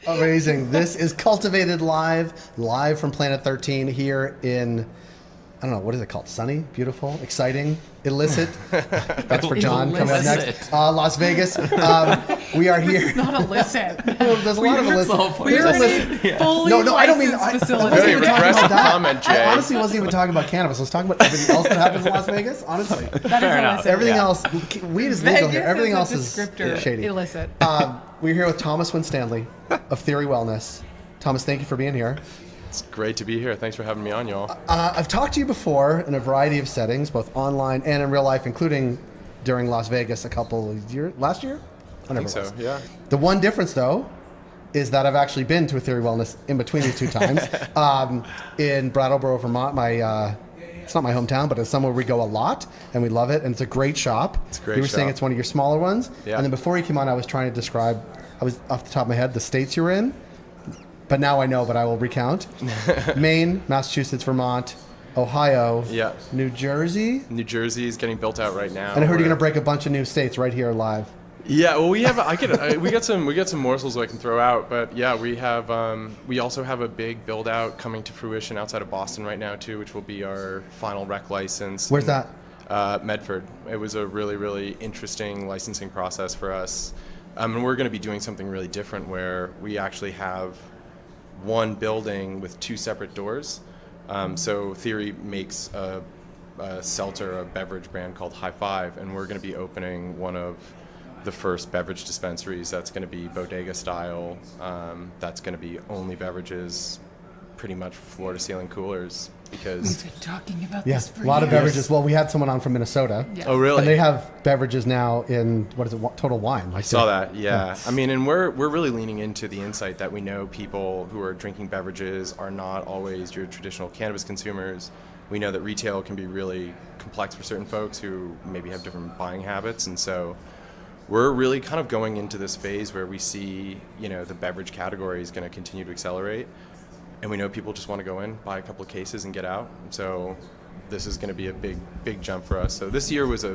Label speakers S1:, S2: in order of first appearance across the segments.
S1: Amazing. This is Cultivated live from Planet 13 here in, I don't know, what is it called? Sunny, beautiful, exciting, illicit. That's for John coming up next. Las Vegas. We are here.
S2: It's not illicit.
S1: There's a lot of illicit.
S2: We're in a fully
S1: No, I don't mean.
S2: facility.
S3: Very regressive comment, Jay.
S1: I honestly wasn't even talking about cannabis. I was talking about everything else that happens in Las Vegas. Honestly,
S2: That is illicit.
S1: everything else, weed is legal here. Everything else is
S2: descriptor
S1: shady.
S2: illicit.
S1: We're here with Thomas Winstanley of Theory Wellness. Thomas, thank you for being here.
S3: It's great to be here. Thanks for having me on, y'all.
S1: I've talked to you before in a variety of settings, both online and in real life, including during Las Vegas last year?
S3: I think so, yeah.
S1: The one difference, though, is that I've actually been to a Theory Wellness in between these two times. In Brattleboro, Vermont, it's not my hometown, but it's somewhere we go a lot, and we love it, and it's a great shop.
S3: It's a great
S1: You were
S3: shop.
S1: saying it's one of your smaller ones.
S3: Yeah.
S1: And then before you came on, I was trying to describe, I was off the top of my head, the states you were in. But now I know, but I will recount. Maine, Massachusetts, Vermont, Ohio,
S3: Yeah.
S1: New Jersey.
S3: New Jersey is getting built out right now.
S1: And I heard you're going to break a bunch of new states right here live.
S3: Yeah, well, we got some morsels I can throw out, but yeah, we also have a big build out coming to fruition outside of Boston right now too, which will be our final rec license.
S1: Where's that?
S3: Medford. It was a really, really interesting licensing process for us, and we're going to be doing something really different where we actually have one building with two separate doors. So Theory makes a seltzer, a beverage brand called High Five, and we're going to be opening one of the first beverage dispensaries that's going to be bodega style. That's going to be only beverages, pretty much floor to ceiling coolers, because
S2: We've been talking about
S1: Yeah,
S2: this for
S1: a lot of
S2: years.
S1: beverages. Well, we had someone on from Minnesota.
S2: Yeah.
S3: oh really?
S1: And they have beverages now in, what is it, Total Wine.
S3: I saw that, yeah. I mean, and we're really leaning into the insight that we know people who are drinking beverages are not always your traditional cannabis consumers. We know that retail can be really complex for certain folks who maybe have different buying habits, and so we're really kind of going into this phase where we see, the beverage category is going to continue to accelerate, and we know people just want to go in, buy a couple of cases, and get out. So this is going to be a big jump for us. So this year was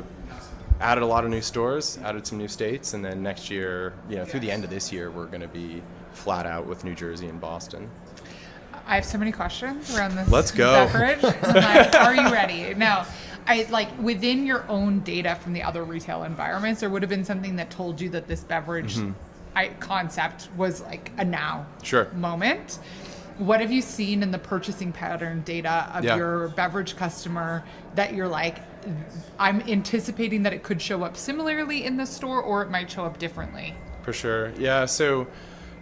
S3: added a lot of new stores, added some new states, and then next year, through the end of this year, we're going to be flat out with New Jersey and Boston.
S2: I have so many questions around this
S3: Let's go.
S2: beverage. Are you ready? Now, within your own data from the other retail environments, there would have been something that told you that this beverage concept was like a now
S3: Sure.
S2: moment. What have you seen in the purchasing pattern data of your beverage customer that you're like, I'm anticipating that it could show up similarly in the store or it might show up differently?
S3: For sure. Yeah. So,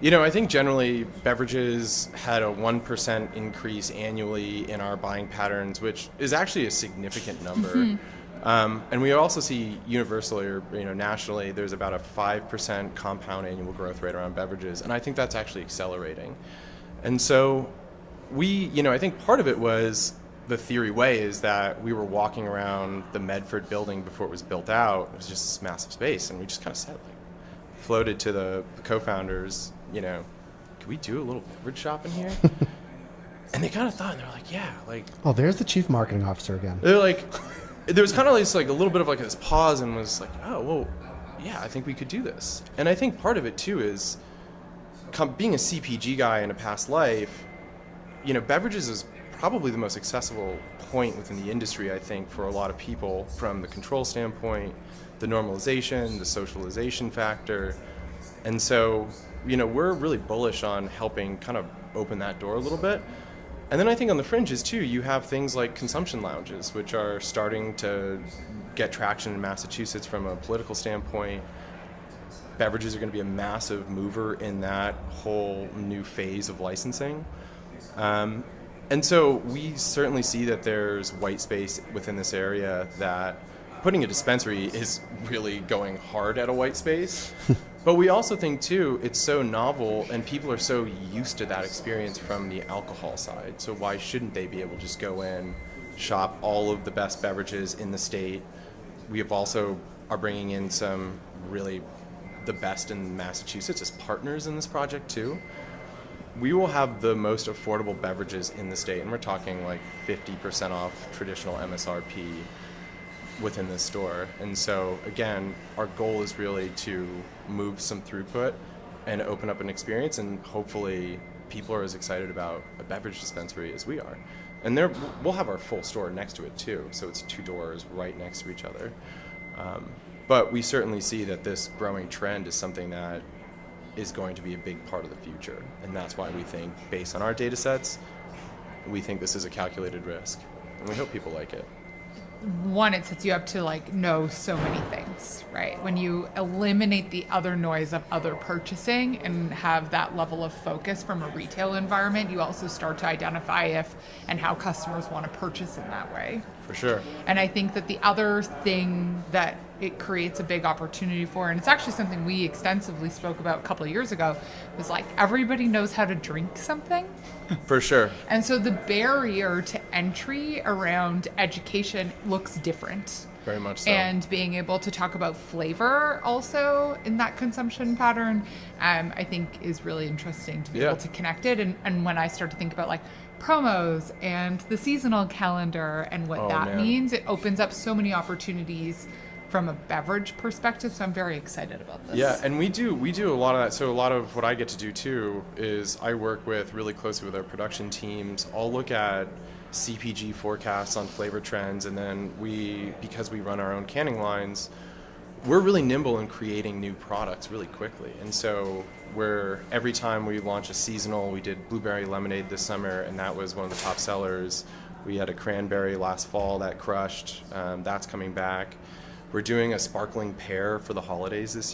S3: I think generally beverages had a 1% increase annually in our buying patterns, which is actually a significant number. And we also see universally or nationally, there's about a 5% compound annual growth rate around beverages. And I think that's actually accelerating. And so I think part of it was the Theory way is that we were walking around the Medford building before it was built out. It was just this massive space. And we just kind of said, floated to the co-founders, could we do a little beverage shop in here? And they kind of thought, and they're like, yeah,
S1: Oh, there's the chief marketing officer again.
S3: they're like, there was kind of this, a little bit of this pause and was like, oh, well, yeah, I think we could do this. And I think part of it too is being a CPG guy in a past life, beverages is probably the most accessible point within the industry, I think, for a lot of people from the control standpoint, the normalization, the socialization factor. And so, we're really bullish on helping kind of open that door a little bit. And then I think on the fringes too, you have things like consumption lounges, which are starting to get traction in Massachusetts from a political standpoint. Beverages are going to be a massive mover in that whole new phase of licensing. And so we certainly see that there's white space within this area, that putting a dispensary is really going hard at a white space. But we also think too, it's so novel and people are so used to that experience from the alcohol side. So why shouldn't they be able to just go in, shop all of the best beverages in the state? We have also are bringing in some really the best in Massachusetts as partners in this project too. We will have the most affordable beverages in the state, and we're talking 50% off traditional MSRP within this store. And so again, our goal is really to move some throughput and open up an experience, and hopefully people are as excited about a beverage dispensary as we are. And we'll have our full store next to it too, so it's 2 doors right next to each other. But we certainly see that this growing trend is something that is going to be a big part of the future, and that's why we think, based on our data sets, we think this is a calculated risk, and we hope people like it.
S2: One, it sets you up to like know so many things, right? When you eliminate the other noise of other purchasing and have that level of focus from a retail environment, you also start to identify if and how customers want to purchase in that way.
S3: For sure.
S2: And I think that the other thing that it creates a big opportunity for, and it's actually something we extensively spoke about a couple of years ago, was like everybody knows how to drink something.
S3: For sure.
S2: And so the barrier to entry around education looks different.
S3: Very much so.
S2: And being able to talk about flavor also in that consumption pattern, I think is really interesting to be able to connect it. And when I start to think about like promos and the seasonal calendar and what means, it opens up so many opportunities from a beverage perspective. So I'm very excited about this.
S3: Yeah, and we do a lot of that. So a lot of what I get to do too is I work really closely with our production teams. I'll look at CPG forecasts on flavor trends, and then because we run our own canning lines, we're really nimble in creating new products really quickly. And so every time we launch a seasonal, we did blueberry lemonade this summer, and that was one of the top sellers. We had a cranberry last fall that crushed. That's coming back. We're doing a sparkling pear for the holidays this year.